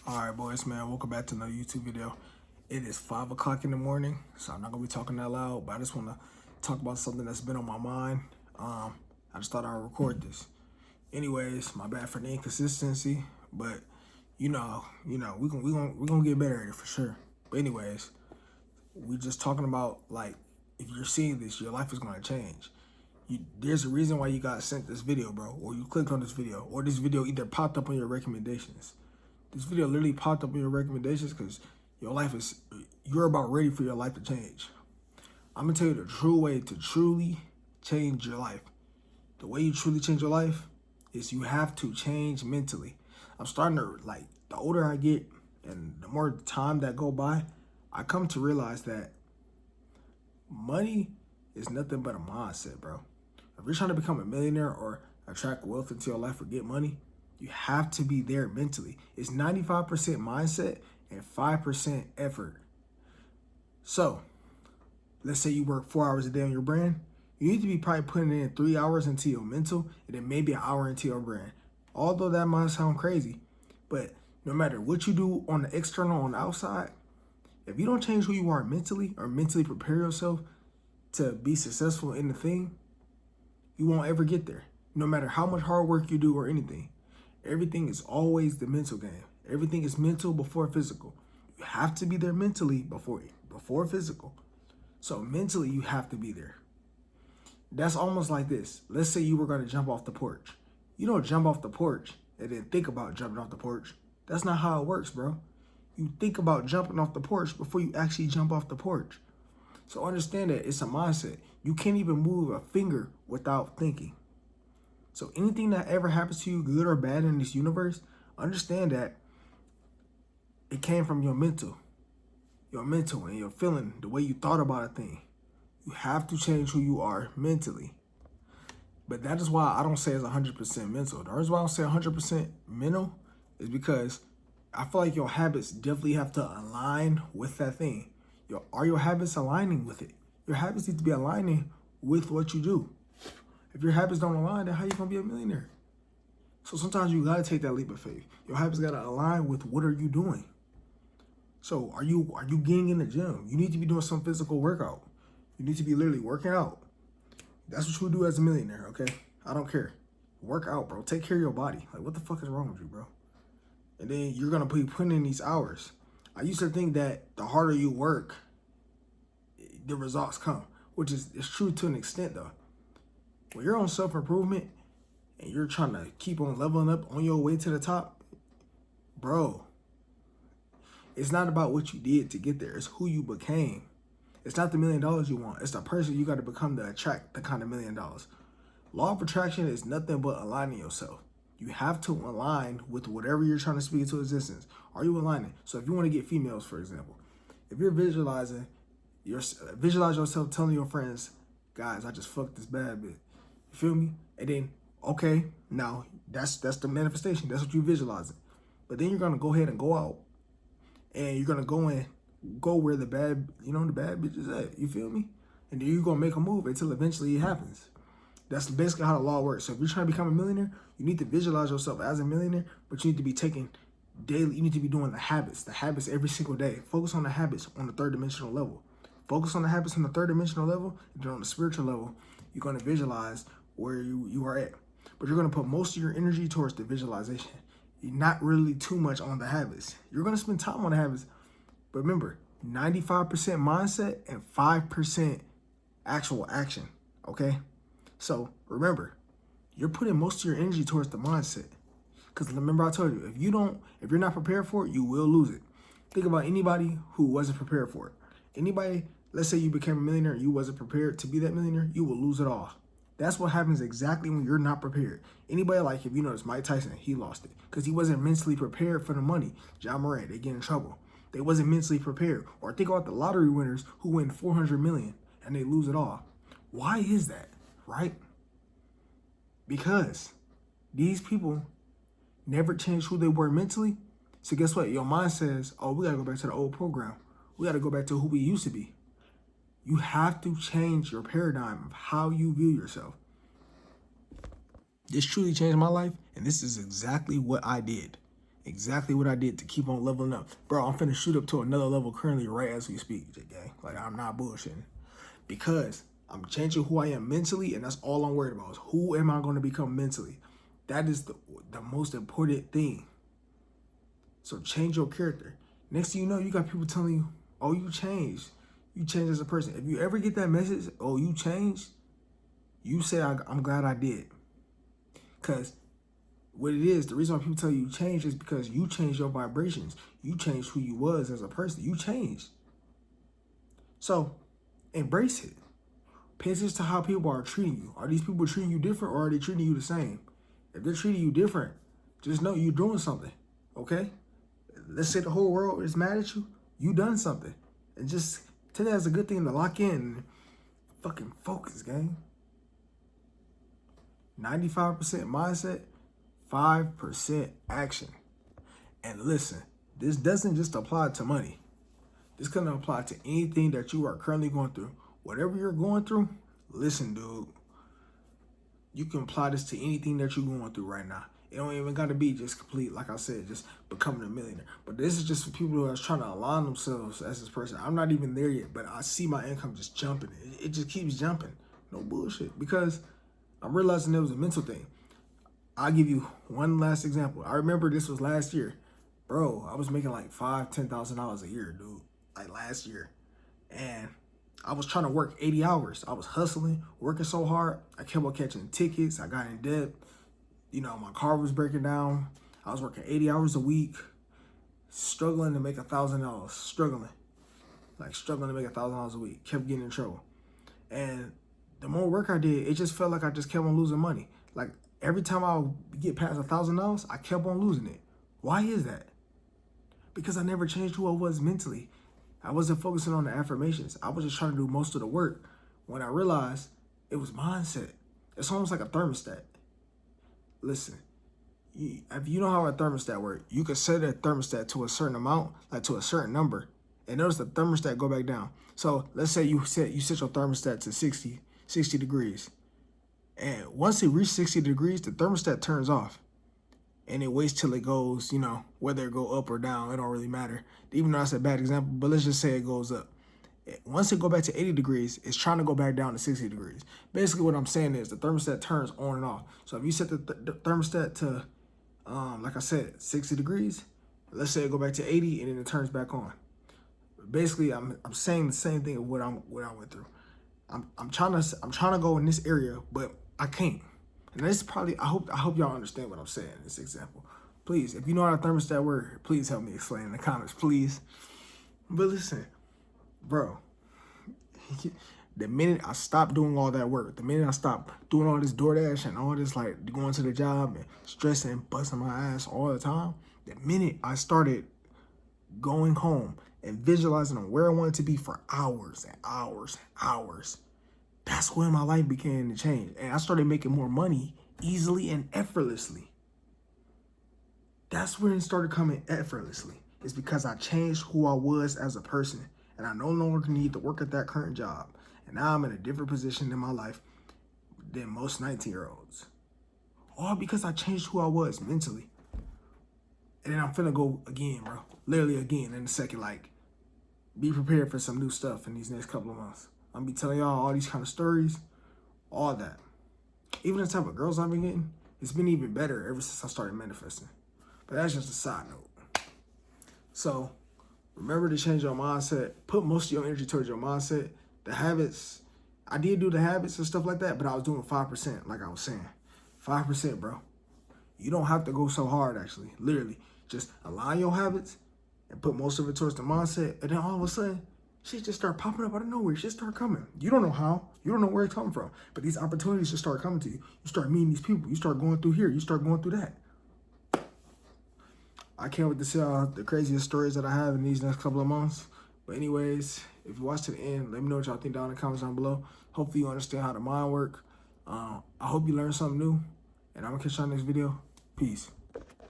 All right, boys, man, welcome back to another YouTube video. It is 5 o'clock in the morning, so I'm not gonna be talking that loud, but I just want to talk about something that's been on my mind. I just thought I'd record this. Anyways, my bad for the inconsistency, but we gonna get better at it for sure. But anyways, we just talking about, like, if you're seeing this, your life is gonna change. There's a reason why you got sent this video, bro, or you clicked on this video, or this video either popped up on your recommendations. This video literally popped up in your recommendations because you're about ready for your life to change. I'm gonna tell you the true way to truly change your life. The way you truly change your life is you have to change mentally. I'm starting to, like, the older I get and the more time that go by, I come to realize that money is nothing but a mindset, bro. If you're trying to become a millionaire or attract wealth into your life or get money, you have to be there mentally. It's 95% mindset and 5% effort. So, let's say you work 4 hours a day on your brand. You need to be probably putting in 3 hours into your mental and then maybe an hour into your brand. Although that might sound crazy, but no matter what you do on the external, on the outside, if you don't change who you are mentally or mentally prepare yourself to be successful in the thing, you won't ever get there. No matter how much hard work you do or anything. Everything is always the mental game. Everything is mental before physical. You have to be there mentally before physical. So mentally, you have to be there. That's almost like this. Let's say you were going to jump off the porch. You don't jump off the porch and then think about jumping off the porch. That's not how it works, bro. You think about jumping off the porch before you actually jump off the porch. So understand that it's a mindset. You can't even move a finger without thinking. So anything that ever happens to you, good or bad in this universe, understand that it came from your mental and your feeling, the way you thought about a thing. You have to change who you are mentally. But that is why I don't say it's 100% mental. The reason why I don't say 100% mental is because I feel like your habits definitely have to align with that thing. Are your habits aligning with it? Your habits need to be aligning with what you do. If your habits don't align, then how you gonna be a millionaire? So sometimes you gotta take that leap of faith. Your habits gotta align with what are you doing. So are you getting in the gym? You need to be doing some physical workout. You need to be literally working out. That's what you do as a millionaire, okay? I don't care. Work out, bro. Take care of your body. Like, what the fuck is wrong with you, bro? And then you're gonna be putting in these hours. I used to think that the harder you work, the results come, which is true to an extent though. When you're on self-improvement and you're trying to keep on leveling up on your way to the top, bro, it's not about what you did to get there. It's who you became. It's not the $1 million you want. It's the person you got to become to attract the kind of $1 million. Law of attraction is nothing but aligning yourself. You have to align with whatever you're trying to speak into existence. Are you aligning? So if you want to get females, for example, if you're visualize yourself telling your friends, guys, I just fucked this bad bitch. You feel me? And then, okay, now that's the manifestation. That's what you visualizing. But then you're gonna go ahead and go out, and you're gonna go where the bad bitch is at. You feel me? And then you're gonna make a move until eventually it happens. That's basically how the law works. So if you're trying to become a millionaire, you need to visualize yourself as a millionaire, but you need to be taking daily. You need to be doing the habits every single day. Focus on the habits on the third dimensional level. Focus on the habits on the third dimensional level, and then on the spiritual level, you're gonna visualize where you are at. But you're gonna put most of your energy towards the visualization. You're not really too much on the habits. You're gonna spend time on the habits, but remember, 95% mindset and 5% actual action, okay? So remember, you're putting most of your energy towards the mindset. Because remember I told you, if you're not prepared for it, you will lose it. Think about anybody who wasn't prepared for it. Anybody, let's say you became a millionaire and you wasn't prepared to be that millionaire, you will lose it all. That's what happens exactly when you're not prepared. Anybody, like, if you notice Mike Tyson, he lost it because he wasn't mentally prepared for the money. John Moran, they get in trouble. They wasn't mentally prepared. Or think about the lottery winners who win 400 million and they lose it all. Why is that, right? Because these people never changed who they were mentally. So guess what? Your mind says, oh, we gotta go back to the old program. We gotta go back to who we used to be. You have to change your paradigm of how you view yourself. This truly changed my life, and this is exactly what I did. Exactly what I did to keep on leveling up. Bro, I'm finna shoot up to another level currently right as we speak, J-Gang. Like, I'm not bullshitting. Because I'm changing who I am mentally, and that's all I'm worried about is who am I going to become mentally. That is the most important thing. So change your character. Next thing you know, you got people telling you, oh, you changed. You changed as a person. If you ever get that message, oh, you changed, you say, I'm glad I did. Because what it is, the reason why people tell you change is because you changed your vibrations. You changed who you was as a person. You changed. So embrace it. Pay attention to how people are treating you. Are these people treating you different or are they treating you the same? If they're treating you different, just know you're doing something, okay? Let's say the whole world is mad at you. You done something. And just take that as a good thing to lock in and fucking focus, gang. 95% mindset, 5% action. And listen, this doesn't just apply to money. This can apply to anything that you are currently going through. Whatever you're going through, listen, dude. You can apply this to anything that you're going through right now. It don't even got to be just complete, like I said, just becoming a millionaire. But this is just for people who are trying to align themselves as this person. I'm not even there yet, but I see my income just jumping. It just keeps jumping. No bullshit. Because I'm realizing it was a mental thing. I'll give you one last example. I remember this was last year. Bro, I was making like $5,000, $10,000 a year, dude. Like last year. And I was trying to work 80 hours. I was hustling, working so hard. I kept on catching tickets. I got in debt. You know, my car was breaking down. I was working 80 hours a week, struggling to make $1,000. Struggling to make $1,000 a week. Kept getting in trouble. And the more work I did, it just felt like I just kept on losing money. Like every time I would get past $1,000, I kept on losing it. Why is that? Because I never changed who I was mentally. I wasn't focusing on the affirmations. I was just trying to do most of the work. When I realized it was mindset. It's almost like a thermostat. Listen, if you know how a thermostat works, you can set a thermostat to a certain amount, like to a certain number, and notice the thermostat go back down. So let's say you set your thermostat to 60 degrees. And once it reaches 60 degrees, the thermostat turns off. And it waits till it goes, you know, whether it go up or down, it don't really matter. Even though that's a bad example, but let's just say it goes up. Once it go back to 80 degrees, it's trying to go back down to 60 degrees. Basically what I'm saying is the thermostat turns on and off. So if you set the thermostat to, like I said, 60 degrees, let's say it go back to 80 and then it turns back on. Basically, I'm saying the same thing of what I went through. I'm trying to go in this area, but I can't. And this is probably, I hope y'all understand what I'm saying in this example. Please, if you know how a thermostat works, please help me explain in the comments, please. But listen, bro, the minute I stopped doing all that work, the minute I stopped doing all this DoorDash and all this, like, going to the job and stressing, busting my ass all the time, the minute I started going home and visualizing on where I wanted to be for hours and hours and hours, that's when my life began to change. And I started making more money easily and effortlessly. That's when it started coming effortlessly. It's because I changed who I was as a person. And I no longer need to work at that current job. And now I'm in a different position in my life than most 19-year-olds. All because I changed who I was mentally. And then I'm finna go again, bro. Literally again in a second. Like, be prepared for some new stuff in these next couple of months. I'm gonna be telling y'all all these kind of stories, all that. Even the type of girls I've been getting, it's been even better ever since I started manifesting. But that's just a side note. So remember to change your mindset. Put most of your energy towards your mindset. The habits, I did do the habits and stuff like that, but I was doing 5%, like I was saying. 5%, bro. You don't have to go so hard, actually. Literally, just align your habits and put most of it towards the mindset, and then all of a sudden, shit just start popping up out of nowhere. Shit start coming. You don't know how. You don't know where it's coming from. But these opportunities just start coming to you. You start meeting these people. You start going through here. You start going through that. I can't wait to see all the craziest stories that I have in these next couple of months. But anyways, if you watch to the end, let me know what y'all think down in the comments down below. Hopefully you understand how the mind works. I hope you learned something new. And I'm going to catch y'all next video. Peace.